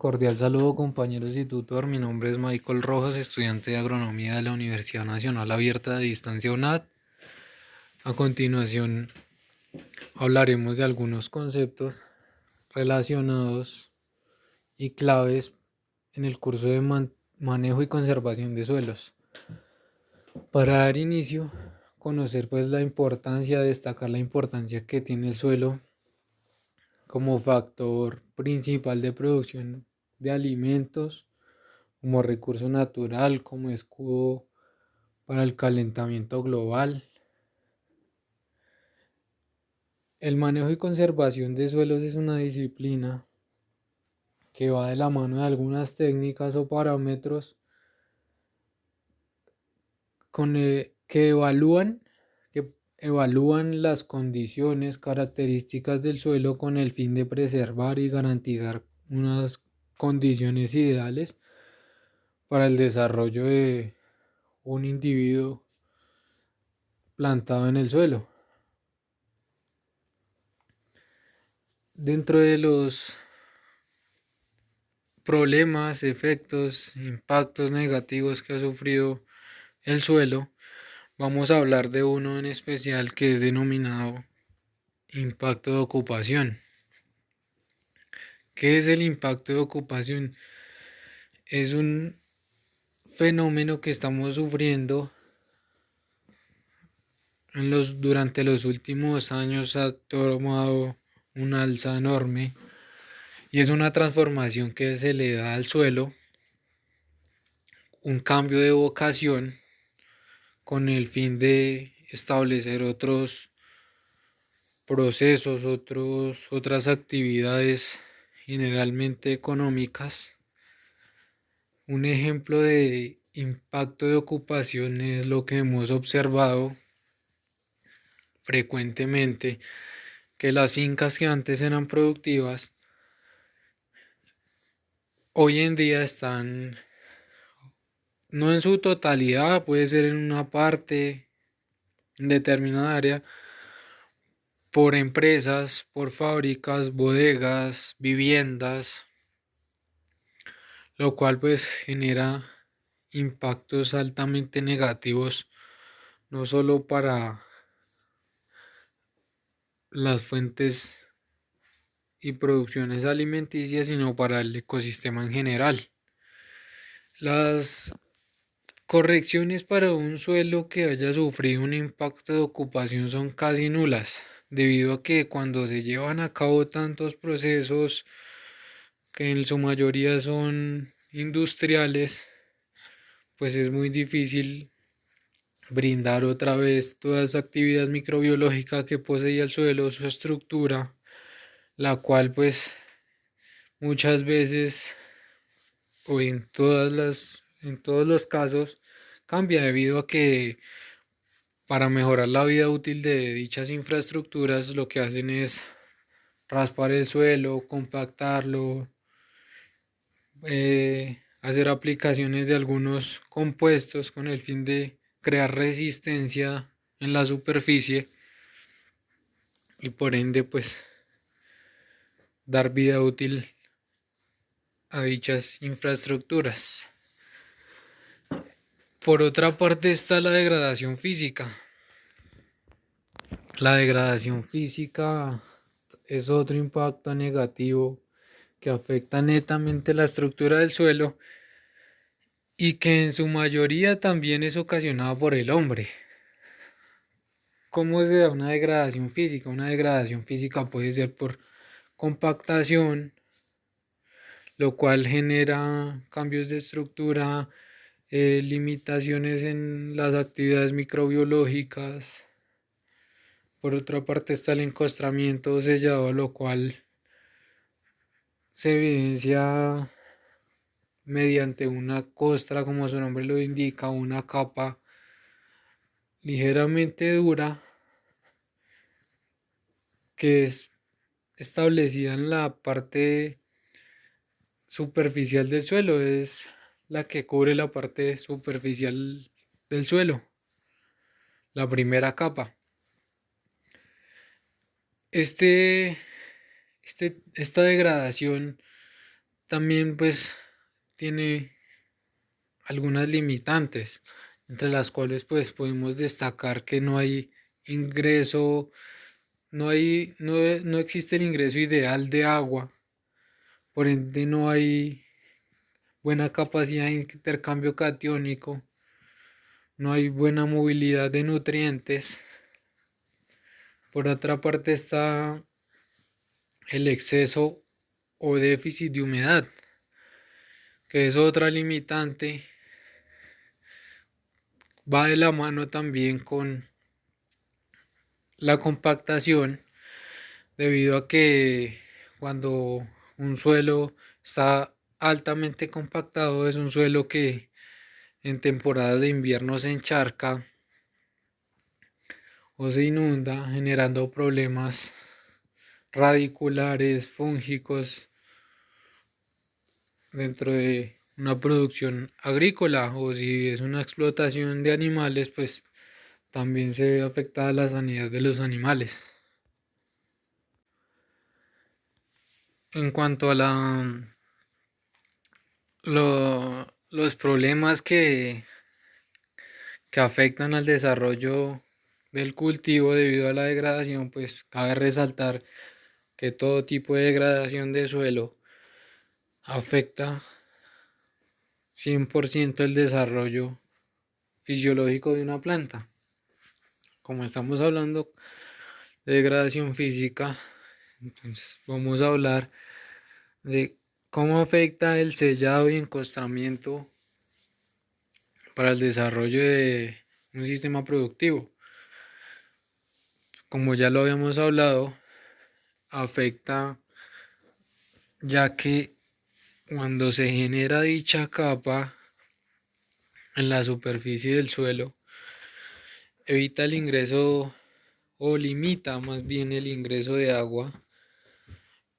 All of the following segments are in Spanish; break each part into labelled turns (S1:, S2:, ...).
S1: Cordial saludo compañeros y tutor, mi nombre es Michael Rojas, estudiante de agronomía de la Universidad Nacional Abierta de Distancia UNAD. A continuación hablaremos de algunos conceptos relacionados y claves en el curso de manejo y conservación de suelos. Para dar inicio, conocer pues la importancia, destacar la importancia que tiene el suelo como factor principal de producción de alimentos, como recurso natural, como escudo para el calentamiento global. El manejo y conservación de suelos es una disciplina que va de la mano de algunas técnicas o parámetros que evalúan las condiciones, características del suelo con el fin de preservar y garantizar unas condiciones ideales para el desarrollo de un individuo plantado en el suelo. Dentro de los problemas, efectos, impactos negativos que ha sufrido el suelo, vamos a hablar de uno en especial que es denominado impacto de ocupación. ¿Qué es el impacto de ocupación? Es un fenómeno que estamos sufriendo durante los últimos años. Ha tomado una alza enorme y es una transformación que se le da al suelo, un cambio de vocación con el fin de establecer otros procesos, otras actividades generalmente económicas. Un ejemplo de impacto de ocupación es lo que hemos observado frecuentemente, que las fincas que antes eran productivas, hoy en día están, no en su totalidad, puede ser en una parte, en determinada área, por empresas, por fábricas, bodegas, viviendas, lo cual pues genera impactos altamente negativos, no solo para las fuentes y producciones alimenticias, sino para el ecosistema en general. Las correcciones para un suelo que haya sufrido un impacto de ocupación son casi nulas, debido a que cuando se llevan a cabo tantos procesos, que en su mayoría son industriales, pues es muy difícil brindar otra vez toda esa actividad microbiológica que poseía el suelo, su estructura, la cual pues muchas veces o en todos los casos cambia debido a que para mejorar la vida útil de dichas infraestructuras lo que hacen es raspar el suelo, compactarlo, hacer aplicaciones de algunos compuestos con el fin de crear resistencia en la superficie y por ende pues dar vida útil a dichas infraestructuras. Por otra parte está la degradación física. La degradación física es otro impacto negativo que afecta netamente la estructura del suelo y que en su mayoría también es ocasionada por el hombre. ¿Cómo se da una degradación física? Una degradación física puede ser por compactación, lo cual genera cambios de estructura, limitaciones en las actividades microbiológicas. Por otra parte está el encostramiento sellado, lo cual se evidencia mediante una costra, como su nombre lo indica, una capa ligeramente dura que es establecida en la parte superficial del suelo, es la que cubre la parte superficial del suelo, la primera capa. Esta degradación también pues tiene algunas limitantes, entre las cuales pues podemos destacar que no hay ingreso, no existe el ingreso ideal de agua, por ende no hay buena capacidad de intercambio catiónico, no hay buena movilidad de nutrientes. Por otra parte está el exceso o déficit de humedad, que es otra limitante, va de la mano también con la compactación, debido a que cuando un suelo está altamente compactado es un suelo que en temporadas de invierno se encharca o se inunda, generando problemas radiculares, fúngicos dentro de una producción agrícola, o si es una explotación de animales, pues también se ve afectada la sanidad de los animales. En cuanto a los problemas que afectan al desarrollo del cultivo debido a la degradación, pues cabe resaltar que todo tipo de degradación de suelo afecta 100% el desarrollo fisiológico de una planta. Como estamos hablando de degradación física, entonces vamos a hablar de cómo afecta el sellado y encostramiento para el desarrollo de un sistema productivo. Como ya lo habíamos hablado, afecta ya que cuando se genera dicha capa en la superficie del suelo, evita el ingreso o limita más bien el ingreso de agua,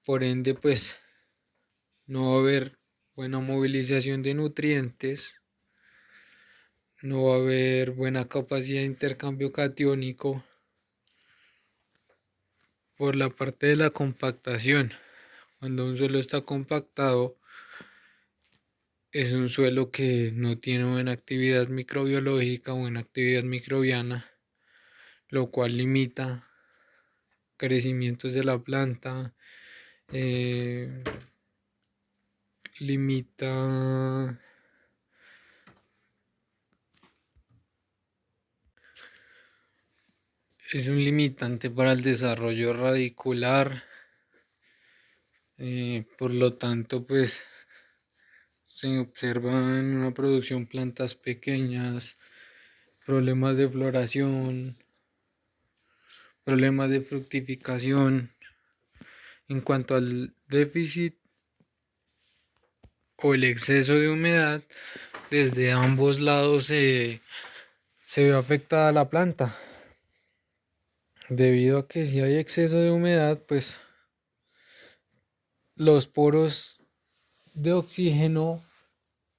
S1: por ende pues no va a haber buena movilización de nutrientes, no va a haber buena capacidad de intercambio catiónico por la parte de la compactación. Cuando un suelo está compactado, es un suelo que no tiene buena actividad microbiológica o buena actividad microbiana, lo cual limita crecimientos de la planta, eh, limita, es un limitante para el desarrollo radicular, por lo tanto, pues se observan en una producción plantas pequeñas, problemas de floración, problemas de fructificación. En cuanto al déficit o el exceso de humedad, desde ambos lados se ve afectada la planta. Debido a que si hay exceso de humedad, pues los poros de oxígeno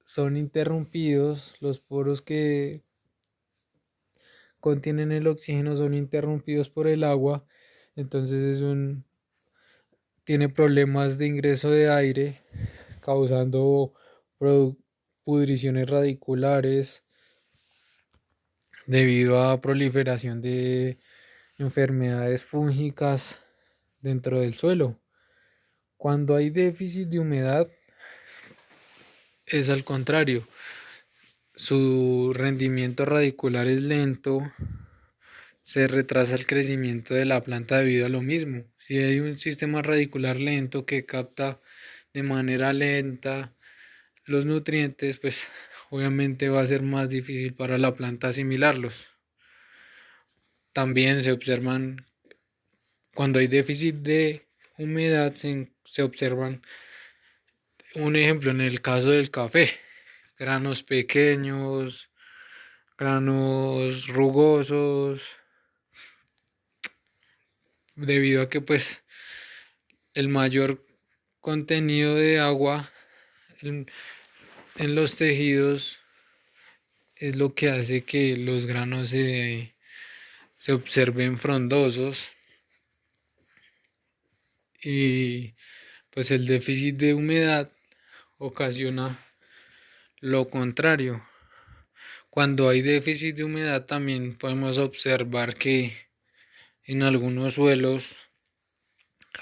S1: son interrumpidos, los poros que contienen el oxígeno son interrumpidos por el agua, entonces tiene problemas de ingreso de aire, causando pudriciones radiculares debido a proliferación de enfermedades fúngicas dentro del suelo. Cuando hay déficit de humedad, es al contrario, su rendimiento radicular es lento, se retrasa el crecimiento de la planta debido a lo mismo. Si hay un sistema radicular lento que capta de manera lenta los nutrientes, pues obviamente va a ser más difícil para la planta asimilarlos. También se observan, cuando hay déficit de humedad, se observan, un ejemplo en el caso del café, granos pequeños, granos rugosos, debido a que pues el mayor contenido de agua en, en los tejidos es lo que hace que los granos se observen frondosos, y pues el déficit de humedad ocasiona lo contrario. Cuando hay déficit de humedad también podemos observar que en algunos suelos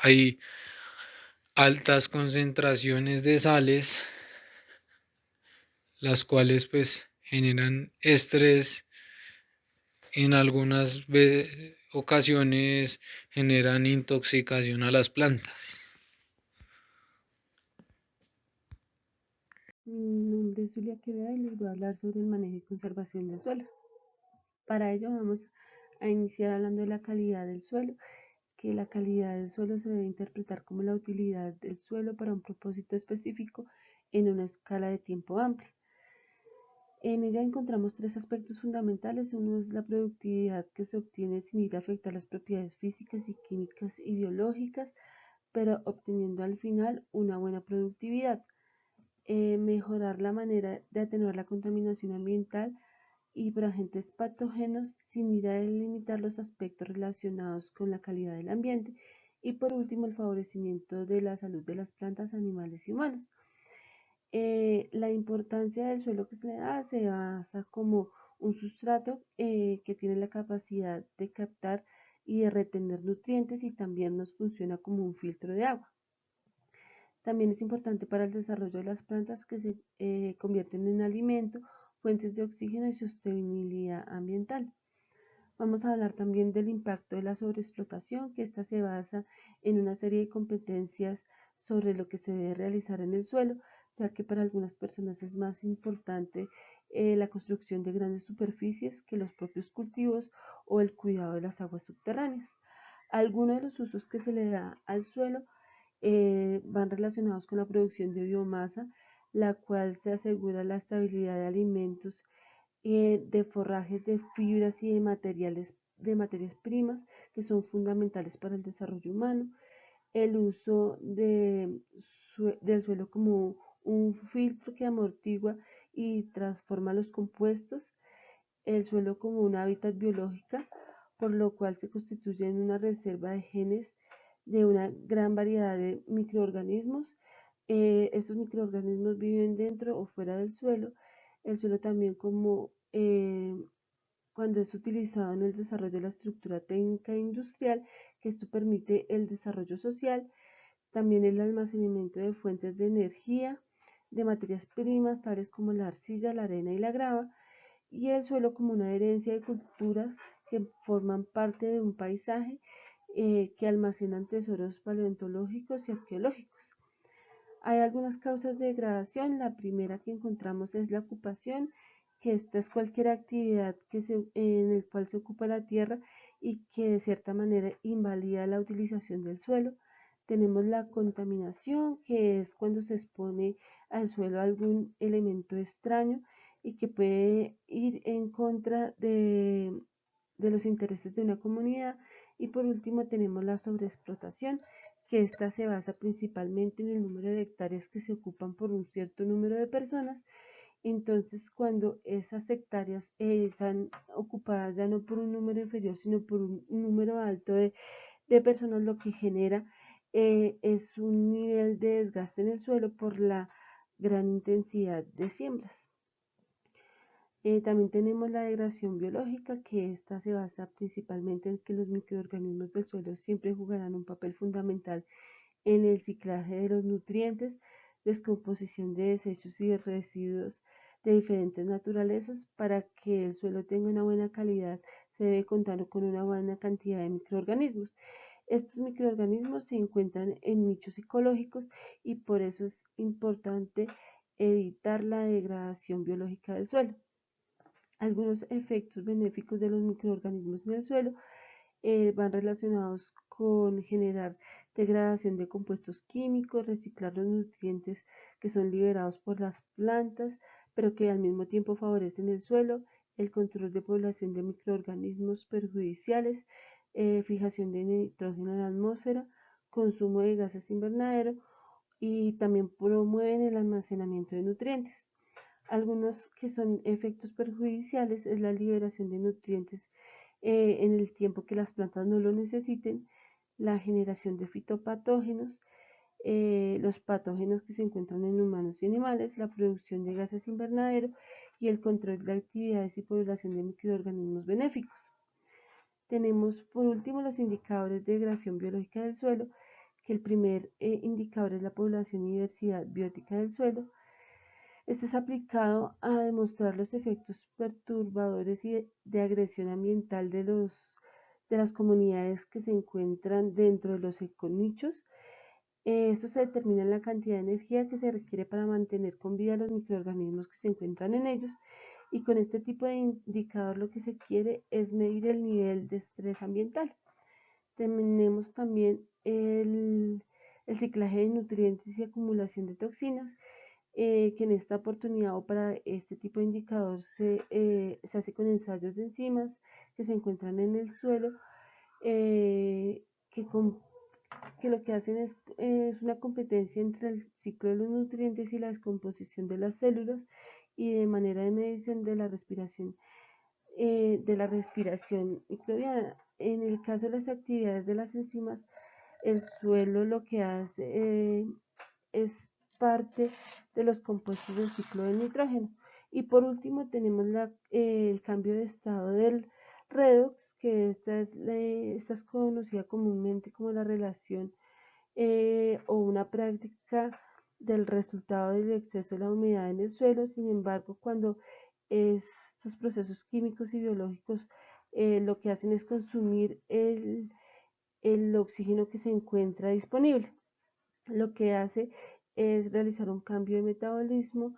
S1: hay altas concentraciones de sales, las cuales pues generan estrés, en algunas ocasiones generan intoxicación a las plantas.
S2: Mi nombre es Julia Quevedo y les voy a hablar sobre el manejo y conservación del suelo. Para ello vamos a iniciar hablando de la calidad del suelo, que la calidad del suelo se debe interpretar como la utilidad del suelo para un propósito específico en una escala de tiempo amplia. En ella encontramos tres aspectos fundamentales. Uno es la productividad que se obtiene sin ir a afectar las propiedades físicas y químicas y biológicas, pero obteniendo al final una buena productividad. Mejorar la manera de atenuar la contaminación ambiental y por agentes patógenos sin ir a limitar los aspectos relacionados con la calidad del ambiente. Y por último, el favorecimiento de la salud de las plantas, animales y humanos. La importancia del suelo que se le da se basa como un sustrato que tiene la capacidad de captar y de retener nutrientes y también nos funciona como un filtro de agua. También es importante para el desarrollo de las plantas que se convierten en alimento, fuentes de oxígeno y sostenibilidad ambiental. Vamos a hablar también del impacto de la sobreexplotación, que esta se basa en una serie de competencias sobre lo que se debe realizar en el suelo, ya que para algunas personas es más importante la construcción de grandes superficies que los propios cultivos o el cuidado de las aguas subterráneas. Algunos de los usos que se le da al suelo van relacionados con la producción de biomasa, la cual se asegura la estabilidad de alimentos, de forrajes, de fibras y de materias primas que son fundamentales para el desarrollo humano. El uso del suelo como un filtro que amortigua y transforma los compuestos, el suelo como un hábitat biológica, por lo cual se constituye en una reserva de genes de una gran variedad de microorganismos. Estos microorganismos viven dentro o fuera del suelo. El suelo también como cuando es utilizado en el desarrollo de la estructura técnica e industrial, que esto permite el desarrollo social, también el almacenamiento de fuentes de energía, de materias primas, tales como la arcilla, la arena y la grava, y el suelo como una herencia de culturas que forman parte de un paisaje que almacenan tesoros paleontológicos y arqueológicos. Hay algunas causas de degradación. La primera que encontramos es la ocupación, que esta es cualquier actividad en el cual se ocupa la tierra y que de cierta manera invalida la utilización del suelo. Tenemos la contaminación, que es cuando se expone al suelo algún elemento extraño y que puede ir en contra de los intereses de una comunidad. Y por último tenemos la sobreexplotación, que esta se basa principalmente en el número de hectáreas que se ocupan por un cierto número de personas. Entonces, cuando esas hectáreas están ocupadas ya no por un número inferior, sino por un número alto de personas, lo que genera es un nivel de desgaste en el suelo por la gran intensidad de siembras. También tenemos la degradación biológica, que esta se basa principalmente en que los microorganismos del suelo siempre jugarán un papel fundamental en el ciclaje de los nutrientes, descomposición de desechos y de residuos de diferentes naturalezas. Para que el suelo tenga una buena calidad, se debe contar con una buena cantidad de microorganismos. Estos microorganismos se encuentran en nichos ecológicos y por eso es importante evitar la degradación biológica del suelo. Algunos efectos benéficos de los microorganismos en el suelo van relacionados con generar degradación de compuestos químicos, reciclar los nutrientes que son liberados por las plantas, pero que al mismo tiempo favorecen el suelo, el control de población de microorganismos perjudiciales, fijación de nitrógeno en la atmósfera, consumo de gases invernadero y también promueven el almacenamiento de nutrientes. Algunos que son efectos perjudiciales es la liberación de nutrientes en el tiempo que las plantas no lo necesiten, la generación de fitopatógenos, los patógenos que se encuentran en humanos y animales, la producción de gases invernadero y el control de actividades y población de microorganismos benéficos. Tenemos por último los indicadores de degradación biológica del suelo, que el primer indicador es la población y diversidad biótica del suelo. Este es aplicado a demostrar los efectos perturbadores y de agresión ambiental de las comunidades que se encuentran dentro de los econichos. Esto se determina en la cantidad de energía que se requiere para mantener con vida los microorganismos que se encuentran en ellos. Y con este tipo de indicador lo que se quiere es medir el nivel de estrés ambiental. Tenemos también el ciclaje de nutrientes y acumulación de toxinas, que en esta oportunidad o para este tipo de indicador se hace con ensayos de enzimas que se encuentran en el suelo, eh, que, con, que lo que hacen es una competencia entre el ciclo de los nutrientes y la descomposición de las células y de manera de medición de la respiración microbiana. En el caso de las actividades de las enzimas, el suelo lo que hace es parte de los compuestos del ciclo del nitrógeno. Y por último tenemos el cambio de estado del redox, que esta es conocida comúnmente como la relación o una práctica del resultado del exceso de la humedad en el suelo. Sin embargo, cuando estos procesos químicos y biológicos lo que hacen es consumir el oxígeno que se encuentra disponible, lo que hace es realizar un cambio de metabolismo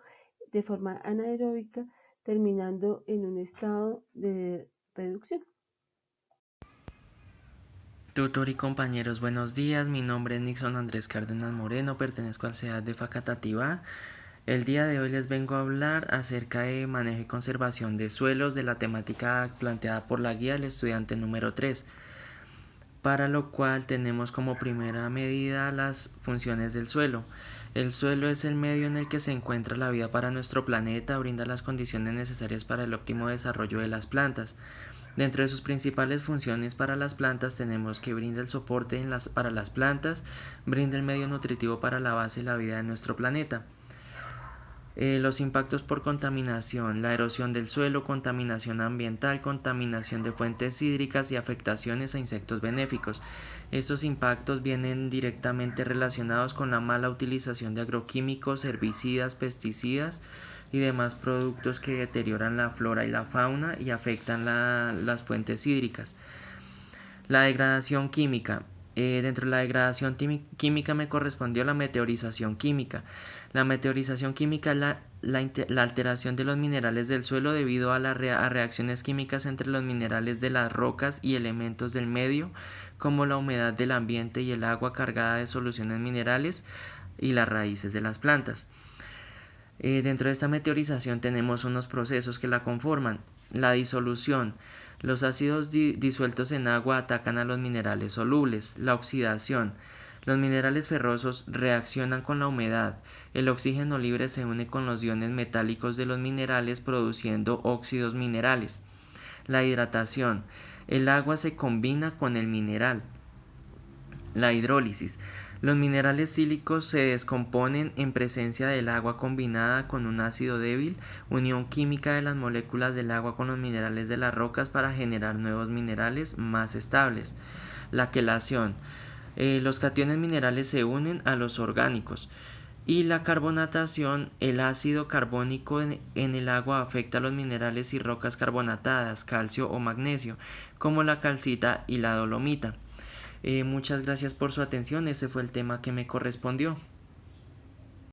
S2: de forma anaeróbica, terminando en un estado de reducción.
S3: Tutor y compañeros, buenos días. Mi nombre es Nixon Andrés Cárdenas Moreno, pertenezco al CEAD de Facatativá. El día de hoy les vengo a hablar acerca de manejo y conservación de suelos, de la temática planteada por la guía del estudiante número 3, para lo cual tenemos como primera medida las funciones del suelo. El suelo es el medio en el que se encuentra la vida para nuestro planeta, brinda las condiciones necesarias para el óptimo desarrollo de las plantas. Dentro de sus principales funciones para las plantas tenemos que brinda el soporte para las plantas, brinda el medio nutritivo para la base de la vida de nuestro planeta. Los impactos por contaminación, la erosión del suelo, contaminación ambiental, contaminación de fuentes hídricas y afectaciones a insectos benéficos. Estos impactos vienen directamente relacionados con la mala utilización de agroquímicos, herbicidas, pesticidas y demás productos que deterioran la flora y la fauna y afectan las fuentes hídricas. La degradación química. Dentro de la degradación química me correspondió la meteorización química. La meteorización química es la alteración de los minerales del suelo debido a reacciones químicas entre los minerales de las rocas y elementos del medio, como la humedad del ambiente y el agua cargada de soluciones minerales y las raíces de las plantas. Dentro de esta meteorización tenemos unos procesos que la conforman. La disolución. Los ácidos disueltos en agua atacan a los minerales solubles. La oxidación. Los minerales ferrosos reaccionan con la humedad. El oxígeno libre se une con los iones metálicos de los minerales produciendo óxidos minerales. La hidratación. El agua se combina con el mineral. La hidrólisis. Los minerales sílicos se descomponen en presencia del agua combinada con un ácido débil, unión química de las moléculas del agua con los minerales de las rocas para generar nuevos minerales más estables. La quelación. Los cationes minerales se unen a los orgánicos. Y la carbonatación, el ácido carbónico en el agua afecta a los minerales y rocas carbonatadas, calcio o magnesio, como la calcita y la dolomita. Muchas gracias por su atención, ese fue el tema que me correspondió.